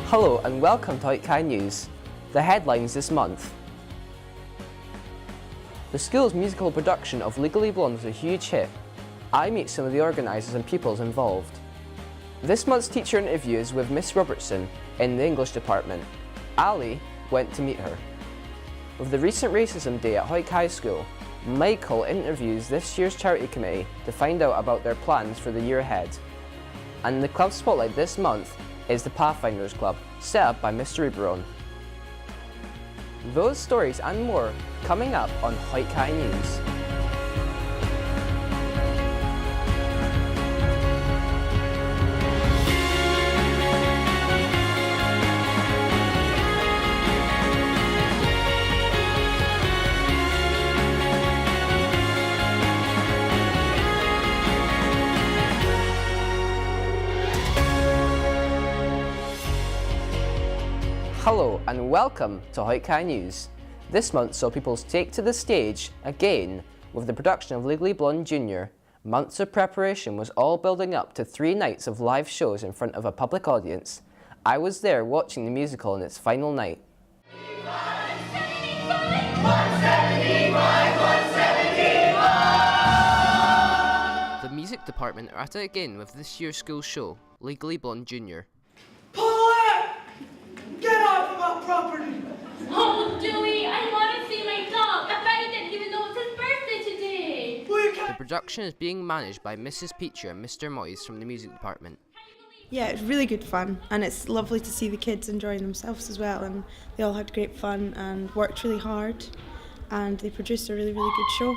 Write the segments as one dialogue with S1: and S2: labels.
S1: Hello and welcome to Hawick News. The headlines this month. The school's musical production of Legally Blonde was a huge hit. I meet some of the organisers and pupils involved. This month's teacher interview is with Miss Robertson in the English department. Ali went to meet her. With the recent Racism Day at Hawick High School, Michael interviews this year's charity committee to find out about their plans for the year ahead. And the club spotlight this month is the Pathfinders Club, set up by Mr. Ribeyron. Those stories and more coming up on Hawick News. Hello and welcome to Hawick News. This month saw people take to the stage again with the production of Legally Blonde Jr. Months of preparation was all building up to 3 nights of live shows in front of a public audience. I was there watching the musical in its final night. The music department are at it again with this year's school show, Legally Blonde Jr.
S2: Get off of my property!
S3: Oh, Dewey, I want to see my dog. I bet he didn't even know it's his birthday today.
S1: The production is being managed by Mrs. Peacher and Mr. Moyes from the music department.
S4: Yeah, it's really good fun, and it's lovely to see the kids enjoying themselves as well, and they all had great fun and worked really hard, and they produced a really, really good show.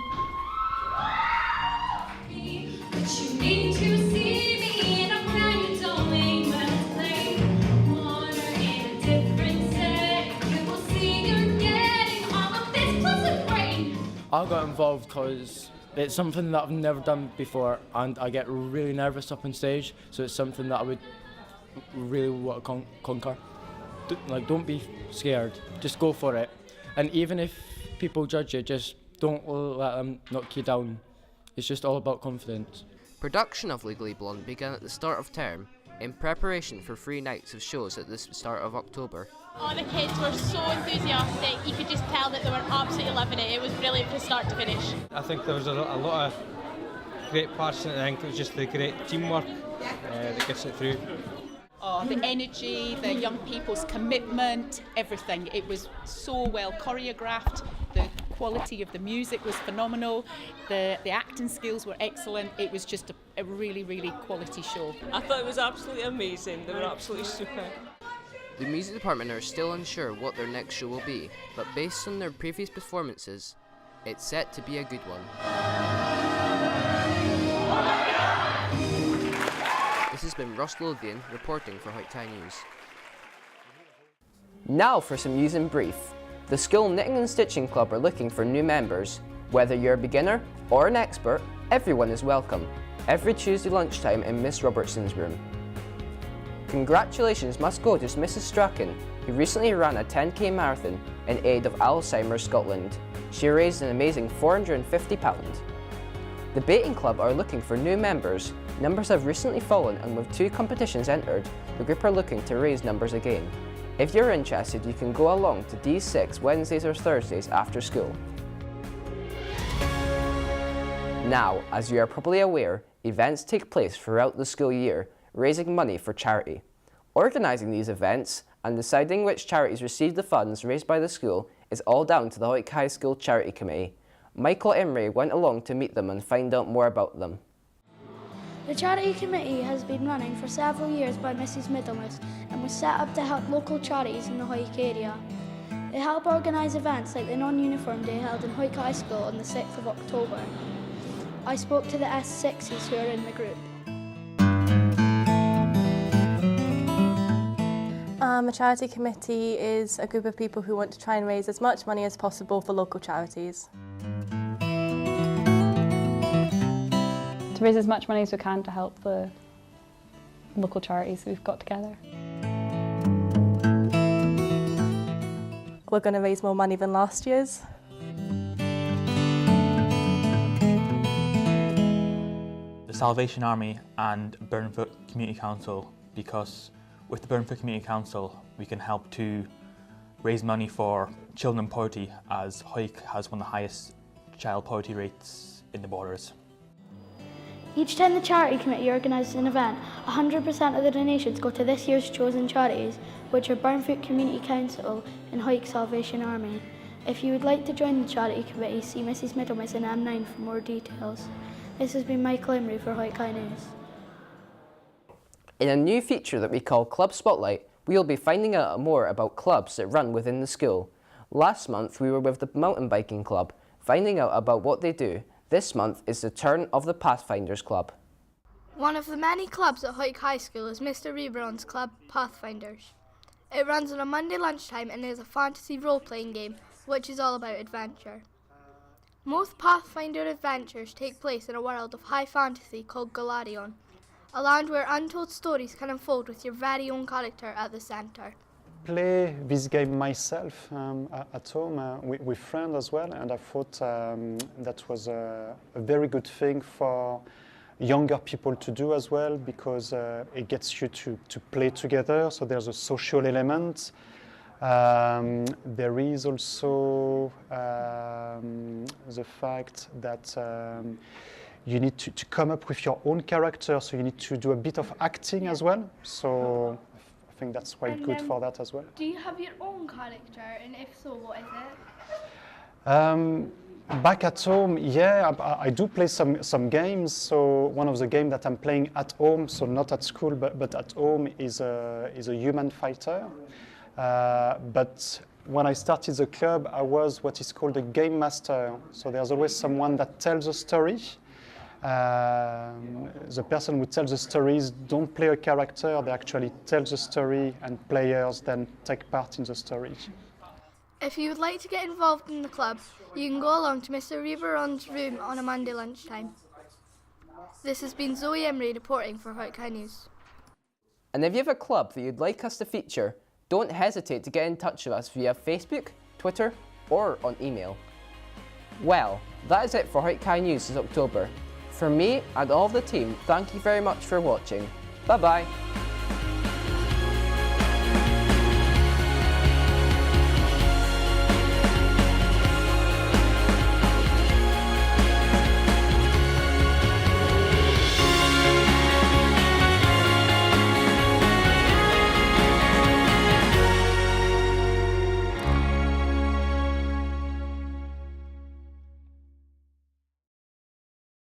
S3: But you need to see me, and I'm glad you told me when it's late. Water in a different setting. You will see you're getting all of this plus a brain.
S5: I got involved because it's something that I've never done before, and I get really nervous up on stage, so it's something that I would really want to conquer. Don't be scared, just go for it. And even if people judge you, just don't let them knock you down. It's just all about confidence.
S1: Production of Legally Blonde began at the start of term in preparation for 3 nights of shows at the start of October.
S6: Oh, the kids were so enthusiastic. You could just tell that they were absolutely loving it. It was brilliant from start to finish.
S7: I think there was a lot of great parts in it. I think it was just the great teamwork that gets it through.
S8: Oh, the energy, the young people's commitment, everything. It was so well choreographed. The quality of the music was phenomenal. The acting skills were excellent. It was just a really, really quality show.
S9: I thought it was absolutely amazing. They were absolutely super.
S1: The music department are still unsure what their next show will be, but based on their previous performances, it's set to be a good one. This has been Ross Lothian reporting for Hawick News. Now for some news in brief. The school Knitting and Stitching Club are looking for new members. Whether you're a beginner or an expert, everyone is welcome. Every Tuesday lunchtime in Miss Robertson's room. Congratulations must go to Mrs. Strachan, who recently ran a 10k marathon in aid of Alzheimer's Scotland. She raised an amazing £450. The Baiting Club are looking for new members. Numbers have recently fallen, and with 2 competitions entered, the group are looking to raise numbers again. If you're interested, you can go along to D6 Wednesdays or Thursdays after school. Now, as you are probably aware, events take place throughout the school year, raising money for charity. Organising these events and deciding which charities receive the funds raised by the school is all down to the Hawick High School Charity Committee. Michael Emery went along to meet them and find out more about them.
S10: The Charity Committee has been running for several years by Mrs Middlemas and was set up to help local charities in the Hawick area. They help organise events like the non-uniform day held in Hawick High School on the 6th of October. I spoke to the S6s who are in the group.
S11: A charity committee is a group of people who want to try and raise as much money as possible for local charities.
S12: To raise as much money as we can to help the local charities we've got together.
S11: We're going to raise more money than last year's.
S13: The Salvation Army and Burnfoot Community Council, because With the Burnfoot Community Council, we can help to raise money for children in poverty, as Hawick has one of the highest child poverty rates in the Borders.
S10: Each time the charity committee organises an event, 100% of the donations go to this year's chosen charities, which are Burnfoot Community Council and Hawick Salvation Army. If you would like to join the charity committee, see Mrs Middlemas in M9 for more details. This has been Michael Emery for Hawick High News.
S1: In a new feature that we call Club Spotlight, we will be finding out more about clubs that run within the school. Last month we were with the mountain biking club, finding out about what they do. This month is the turn of the Pathfinders club.
S14: One of the many clubs at Hawick High School is Mr Ribeyron's club, Pathfinders. It runs on a Monday lunchtime and is a fantasy role-playing game, which is all about adventure. Most Pathfinder adventures take place in a world of high fantasy called Lothian, a land where untold stories can unfold with your very own character at the centre.
S15: Play this game myself at home with friends as well, and I thought that was a very good thing for younger people to do as well, because it gets you to play together, so there's a social element. There is also the fact that you need to come up with your own character, so you need to do a bit of acting as well. So I think that's quite good for that as well.
S14: Do you have your own character, and if so, what is it?
S15: Back at home, yeah, I do play some games. So one of the games that I'm playing at home, so not at school, but at home, is a human fighter. But when I started the club, I was what is called a game master. So there's always someone that tells a story. The person who tells the stories don't play a character, they actually tell the story, and players then take part in the story.
S14: If you would like to get involved in the club, you can go along to Mr Ribeyron's room on a Monday lunchtime. This has been Zoe Emery reporting for Hawick High News.
S1: And if you have a club that you'd like us to feature, don't hesitate to get in touch with us via Facebook, Twitter, or on email. Well, that is it for Hawick High News this October. For me and all of the team, thank you very much for watching. Bye bye.